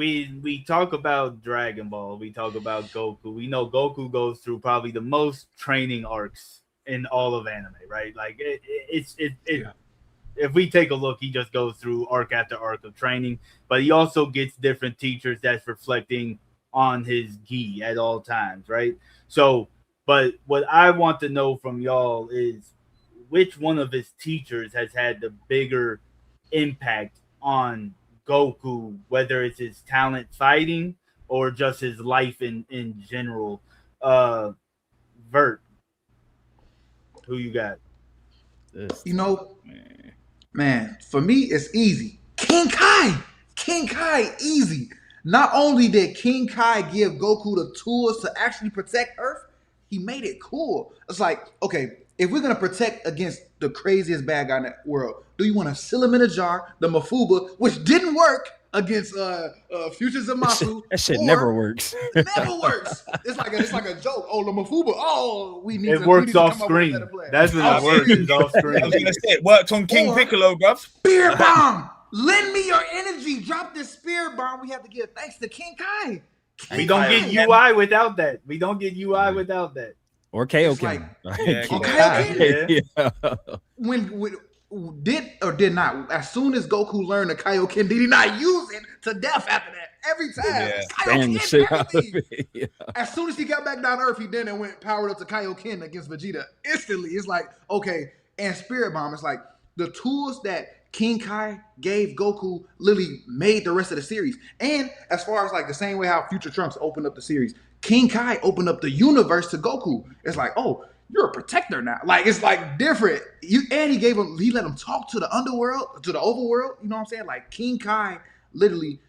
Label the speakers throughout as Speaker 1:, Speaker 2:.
Speaker 1: we talk about Dragon Ball, we talk about Goku. We know Goku goes through probably the most training arcs in all of anime, right? Like it
Speaker 2: Yeah.
Speaker 1: if we take a look, he just goes through arc after arc of training, but he also gets different teachers that's reflecting on his gi at all times, right? So, but what I want to know from y'all is which one of his teachers has had the bigger impact on Goku, whether it's his talent fighting or just his life in general. Uh, Vert, who you got?
Speaker 3: This
Speaker 2: You
Speaker 3: tough,
Speaker 2: know,
Speaker 3: man.
Speaker 2: man, for me, it's easy. King Kai. King Kai, easy. Not only did King Kai give Goku the tools to actually protect Earth, he made it cool. It's like, okay, if we're gonna protect against the craziest bad guy in the world, do you want to seal him in a jar, the Mafuba, which didn't work against Future Zamasu,
Speaker 3: That shit never
Speaker 2: or
Speaker 3: works.
Speaker 2: never works? It's like a joke. Oh, the Mafuba. Oh, we need
Speaker 1: It
Speaker 2: to we
Speaker 1: works
Speaker 2: need to
Speaker 1: off
Speaker 2: come up with a better
Speaker 1: screen.
Speaker 2: plan.
Speaker 1: That's when
Speaker 2: Oh,
Speaker 1: it works. Is off
Speaker 4: I was
Speaker 1: screen.
Speaker 4: gonna say it worked on King
Speaker 2: Or
Speaker 4: Piccolo, bruv.
Speaker 2: Spear bomb. Lend me your energy. Drop this spear bomb. We have to give thanks to King Kai.
Speaker 1: We
Speaker 2: King
Speaker 1: don't
Speaker 2: Kai.
Speaker 1: get UI without that. We don't get UI without that.
Speaker 3: Or
Speaker 2: It's
Speaker 3: Kaioken.
Speaker 4: Yeah,
Speaker 3: King
Speaker 2: Kaioken.
Speaker 3: Kai. Yeah.
Speaker 2: When did or did not, as soon as Goku learned the Kaioken, did he not use it to death after that? Every time.
Speaker 4: Yeah.
Speaker 3: Bang the shit
Speaker 2: Kaioken,
Speaker 3: out of
Speaker 2: everything.
Speaker 3: it. Yeah.
Speaker 2: As soon as he got back down to Earth, he then went powered up to Kaioken against Vegeta. Instantly. It's like, okay, and Spirit Bomb, it's like the tools that King Kai gave Goku literally made the rest of the series. And as far as like the same way how Future Trunks opened up the series, King Kai opened up the universe to Goku. It's like, oh, you're a protector now. Like it's like different. And he let him talk to the underworld, to the overworld. You know what I'm saying? Like King Kai literally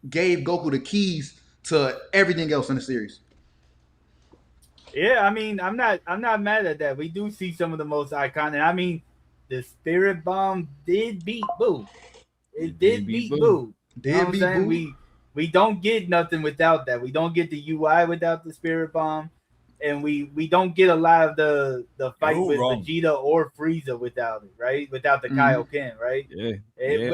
Speaker 2: gave Goku the keys to everything else in the series.
Speaker 1: Yeah, I mean, I'm not mad at that. We do see some of the most iconic. I mean, the Spirit Bomb did beat Boo. It did beat Boo. You know what I'm saying? We don't get nothing without that. We don't get the UI without the Spirit Bomb, and we don't get a lot of the fight with Vegeta or Frieza without it, right? Without the Kaioken, right?
Speaker 3: Yeah.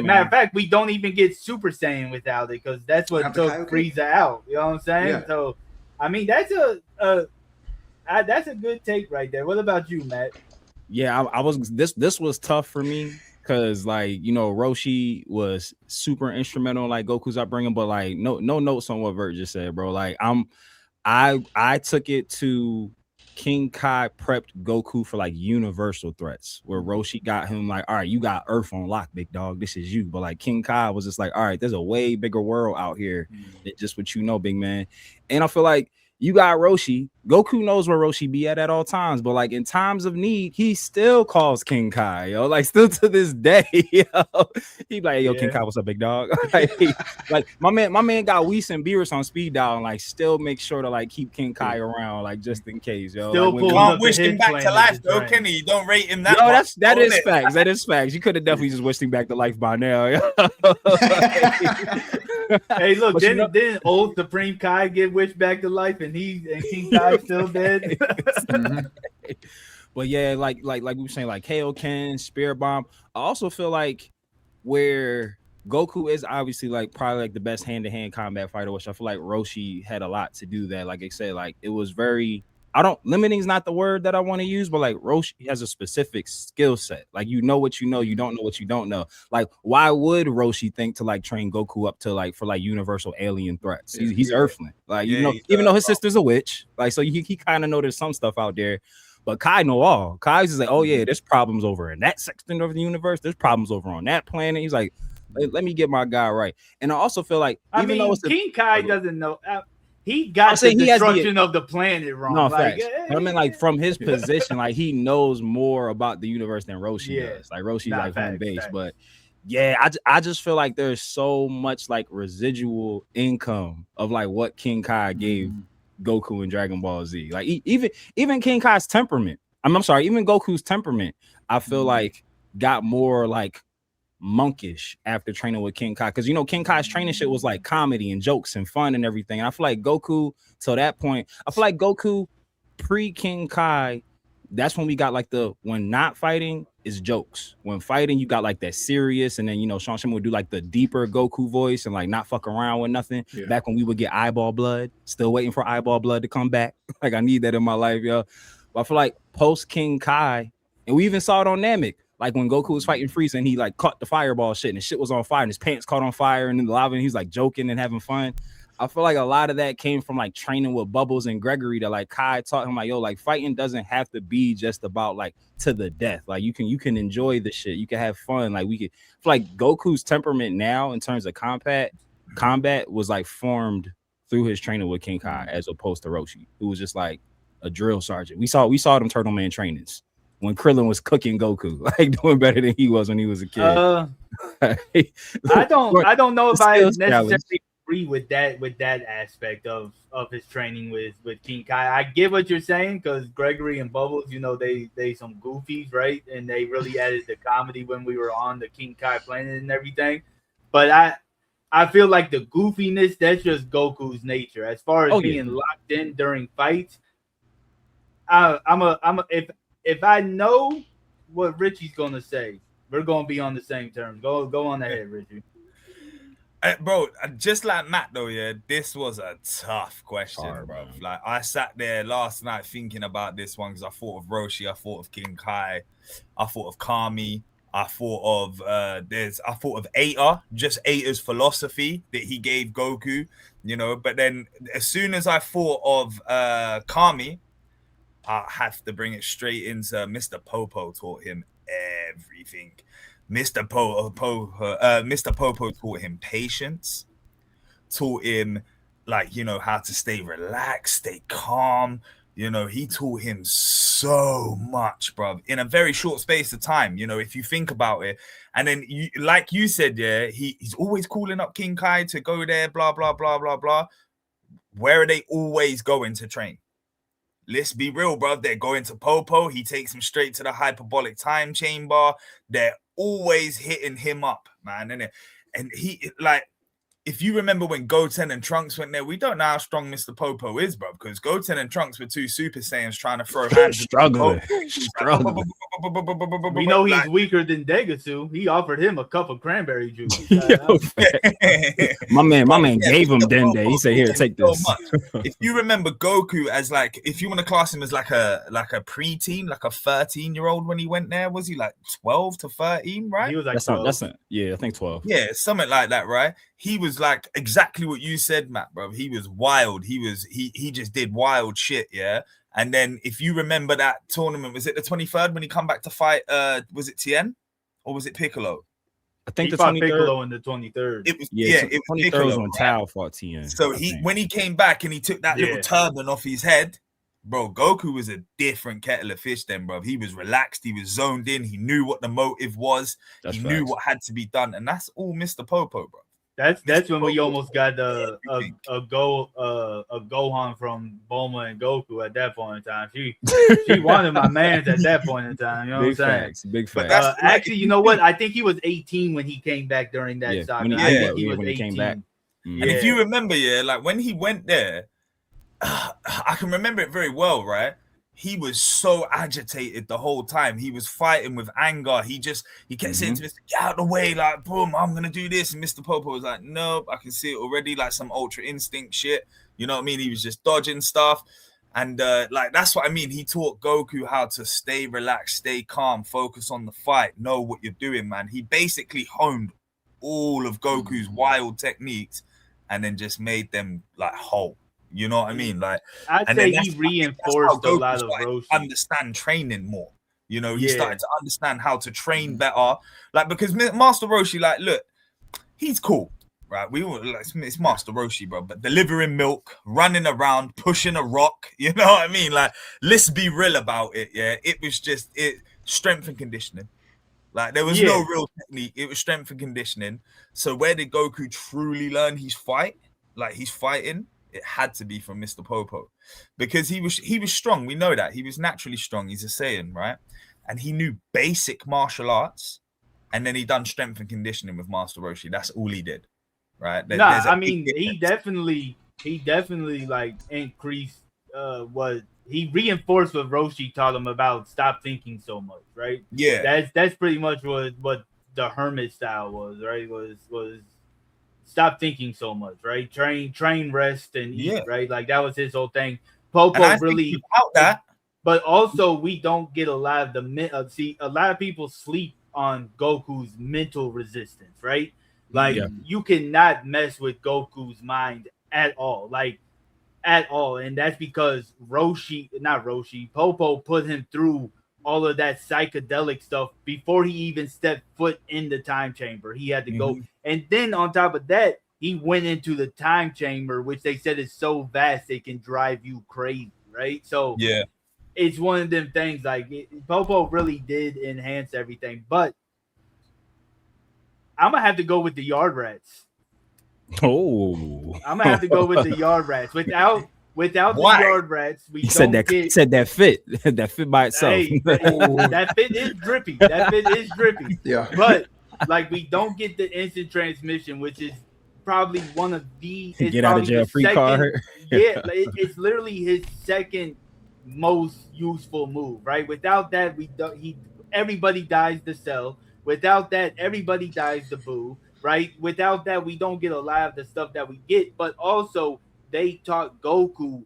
Speaker 1: Matter of fact, we don't even get Super Saiyan without it because that's what took Frieza out. You know what I'm saying?
Speaker 2: Yeah.
Speaker 1: So, I mean, that's a good take right there. What about you, Matt?
Speaker 3: Yeah, I was this was tough for me because like Roshi was super instrumental in like Goku's upbringing, but like no notes on what Vert just said, bro. Like I took it to King Kai prepped Goku for like universal threats where Roshi got him like, all right, you got Earth on lock, big dog. This is you. But like King Kai was just like, all right, there's a way bigger world out here than just what you know, big man. And I feel like you got Roshi. Goku knows where Roshi be at all times, but like in times of need, he still calls King Kai, yo. Like still to this day, yo. He be like, yo, King Kai, what's up, big dog? like my man got Whis and Beerus on speed dial and like still make sure to like keep King Kai around, like just in case, yo.
Speaker 1: Still
Speaker 3: like,
Speaker 4: can't wish him back to life, though, can he? You don't rate him that
Speaker 3: yo,
Speaker 4: much.
Speaker 3: That is facts. That is facts. You could have definitely just wished him back to life by now.
Speaker 1: Hey, look, didn't old Supreme Kai get wished back to life, and King Kai still dead?
Speaker 3: But yeah, like we were saying, like Kaioken, Spirit Bomb. I also feel like where Goku is obviously like probably like the best hand-to-hand combat fighter, which I feel like Roshi had a lot to do that. Like I said, like it was very. Limiting is not the word that I want to use, but like Roshi has a specific skill set. Like you know what you know, you don't know what you don't know. Like why would Roshi think to like train Goku up to like for like universal alien threats? He's Earthling, like even though his sister's a witch, like so he kind of know there's some stuff out there. But Kai know all. Kai's just like, oh yeah, there's problems over in that section of the universe. There's problems over on that planet. He's like, let me get my guy right. And I also feel like
Speaker 1: King Kai doesn't know. He got the destruction of the planet wrong.
Speaker 3: No, like, I mean, like from his position, like he knows more about the universe than Roshi does. Like Roshi's like home base, but yeah, I just feel like there's so much like residual income of like what King Kai gave Goku in Dragon Ball Z. Like even King Kai's temperament. I'm sorry, even Goku's temperament. I feel like got more like monkish after training with King Kai, because King Kai's training shit was like comedy and jokes and fun and everything. And I feel like Goku till that point, I feel like Goku pre King Kai that's when we got like when not fighting is jokes. When fighting, you got like that serious, and then Sean Shimon would do like the deeper Goku voice and like not fuck around with nothing.
Speaker 2: Yeah.
Speaker 3: Back when we would get eyeball blood, still waiting for eyeball blood to come back. Like I need that in my life, yo. But I feel like post King Kai, and we even saw it on Namek. Like when Goku was fighting Frieza and he like caught the fireball shit and his shit was on fire and his pants caught on fire and in the lava and he's like joking and having fun. I feel like a lot of that came from like training with Bubbles and Gregory, that like Kai taught him like, yo, like fighting doesn't have to be just about like to the death. Like you can enjoy the shit. You can have fun. Like we could feel like Goku's temperament now in terms of combat was like formed through his training with King Kai as opposed to Roshi, who was just like a drill sergeant. We saw them Turtle Man trainings when Krillin was cooking Goku, like doing better than he was when he was a kid.
Speaker 1: I don't know if I necessarily agree with that aspect of his training with King Kai. I get what you're saying because Gregory and Bubbles, they some goofies, right? And they really added the comedy when we were on the King Kai planet and everything. But I feel like the goofiness, that's just Goku's nature. As far as being locked in during fights, if I know what Richie's gonna say, we're gonna be on the same terms. Go on ahead, Richie.
Speaker 4: Bro, just like Matt though, yeah, this was a tough question, bro. Man. Like I sat there last night thinking about this one because I thought of Roshi, I thought of King Kai, I thought of Kami, I thought of Aita, just Aita's philosophy that he gave Goku, But then as soon as I thought of Kami, I have to bring it straight into Mr. Popo taught him everything. Mr. Popo taught him patience, taught him how to stay relaxed, stay calm. He taught him so much, bro, in a very short space of time. If you think about it, and then like you said, yeah, he's always calling up King Kai to go there, blah blah blah blah blah. Where are they always going to train? Let's be real, bro. They're going to Popo. He takes him straight to the hyperbolic time chamber. They're always hitting him up, man. And he, like, if you remember when Goten and Trunks went there, we don't know how strong Mr. Popo is, bro, because Goten and Trunks were two Super Saiyans trying to throw hands.
Speaker 3: Struggling.
Speaker 1: We know he's weaker than Degatsu. He offered him a cup of cranberry juice.
Speaker 3: my man gave him Dende. He said, "Here, take this."
Speaker 4: If you remember Goku as like, if you want to class him as like a preteen, like a 13-year-old when he went there, was he like 12 to 13, right?
Speaker 1: He was like 12.
Speaker 3: I think 12.
Speaker 4: Yeah, something like that, right? He was like exactly what you said, Matt, bro. He was wild. He just did wild shit, yeah. And then if you remember that tournament, was it the 23rd when he come back to fight? Was it Tien or was it Piccolo?
Speaker 3: I think
Speaker 1: he fought Piccolo in the 23rd.
Speaker 4: It was it was Piccolo
Speaker 3: when Tao fought Tien.
Speaker 4: So when he came back and he took that little turban off his head, bro, Goku was a different kettle of fish then, bro. He was relaxed, he was zoned in, he knew what the motive was, knew what had to be done, and that's all Mr. Popo, bro.
Speaker 1: That's when we almost got a Gohan from Bulma and Goku at that point in time. She wanted my mans at that point in time. You know what I'm saying?
Speaker 3: Big facts.
Speaker 1: Actually, you know what? I think he was 18 when he came back during that saga. I think he was 18. He came back.
Speaker 4: And if you remember, like when he went there, I can remember it very well, right? He was so agitated the whole time. He was fighting with anger. He kept saying to Mr. Get out of the way, like, boom, I'm gonna do this. And Mr. Popo was like, nope, I can see it already, like some ultra instinct shit. You know what I mean? He was just dodging stuff. And like that's what I mean. He taught Goku how to stay relaxed, stay calm, focus on the fight, know what you're doing, man. He basically honed all of Goku's wild techniques and then just made them like whole. You know what I mean? Like,
Speaker 1: I'd say he reinforced a lot of Roshi.
Speaker 4: Understand training more. He started to understand how to train better. Like, because Master Roshi, like, look, he's cool, right? We were like, it's Master Roshi, bro. But delivering milk, running around, pushing a rock, you know what I mean? Like, let's be real about it. Yeah, it was just strength and conditioning. Like, there was no real technique. It was strength and conditioning. So where did Goku truly learn his fight? Like, he's fighting. It had to be from Mr. Popo because he was strong. We know that he was naturally strong. He's a Saiyan, right? And he knew basic martial arts, and then he done strength and conditioning with Master Roshi. That's all he did, right?
Speaker 1: I mean, he definitely like increased what he reinforced what Roshi taught him about stop thinking so much, right?
Speaker 4: Yeah.
Speaker 1: That's pretty much what the hermit style was, right? Was stop thinking so much, right? Train, rest, and eat,
Speaker 4: Yeah.
Speaker 1: right? Like that was his whole thing.
Speaker 4: And
Speaker 1: Popo
Speaker 4: I think
Speaker 1: really,
Speaker 4: without that,
Speaker 1: but also we don't get a lot of see a lot of people sleep on Goku's mental resistance, right? Like
Speaker 3: Yeah.
Speaker 1: you cannot mess with Goku's mind at all, like at all, and that's because not Roshi, Popo put him through all of that psychedelic stuff before he even stepped foot in the time chamber. He had to go, and then on top of that, he went into the time chamber, which they said is so vast it can drive you crazy, right? So
Speaker 4: yeah.
Speaker 1: it's one of them things. Like Popo really did enhance everything, but I'm gonna have to go with the yard rats.
Speaker 3: Oh,
Speaker 1: I'm gonna have to go with the yard rats. Without the
Speaker 4: Why?
Speaker 1: yard rats, we
Speaker 3: he
Speaker 1: don't
Speaker 3: said that.
Speaker 1: get.
Speaker 3: He said that fit. That fit by itself.
Speaker 1: Hey, that fit is drippy. That fit is drippy.
Speaker 2: Yeah.
Speaker 1: But like we don't get the instant transmission, which is probably one of the it's
Speaker 3: Get out of
Speaker 1: probably
Speaker 3: jail
Speaker 1: the
Speaker 3: free
Speaker 1: second,
Speaker 3: card.
Speaker 1: Yeah, it's literally his second most useful move, right? Without that, we don't everybody dies to Cell. Without that, everybody dies to Boo, right? Without that, we don't get a lot of the stuff that we get. But also, they taught Goku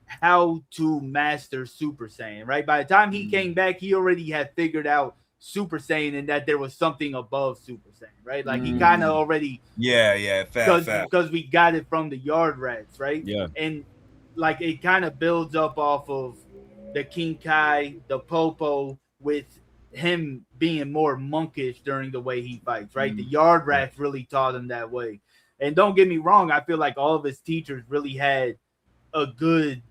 Speaker 1: how to master Super Saiyan, right? By the time he came back, he already had figured out Super Saiyan and that there was something above Super Saiyan, right? Like he kind of already
Speaker 4: Yeah. Fair.
Speaker 1: because we got it from the yard rats, right?
Speaker 3: Yeah.
Speaker 1: And like it kind of builds up off of the King Kai, the Popo, with him being more monkish during the way he fights, right? The yard rats really taught him that way. And don't get me wrong, I feel like all of his teachers really had a good,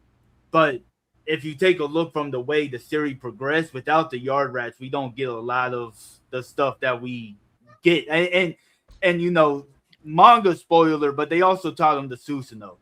Speaker 1: but if you take a look from the way the series progressed, without the yard rats, we don't get a lot of the stuff that we get. And you know, manga spoiler, but they also taught him the Susanoo.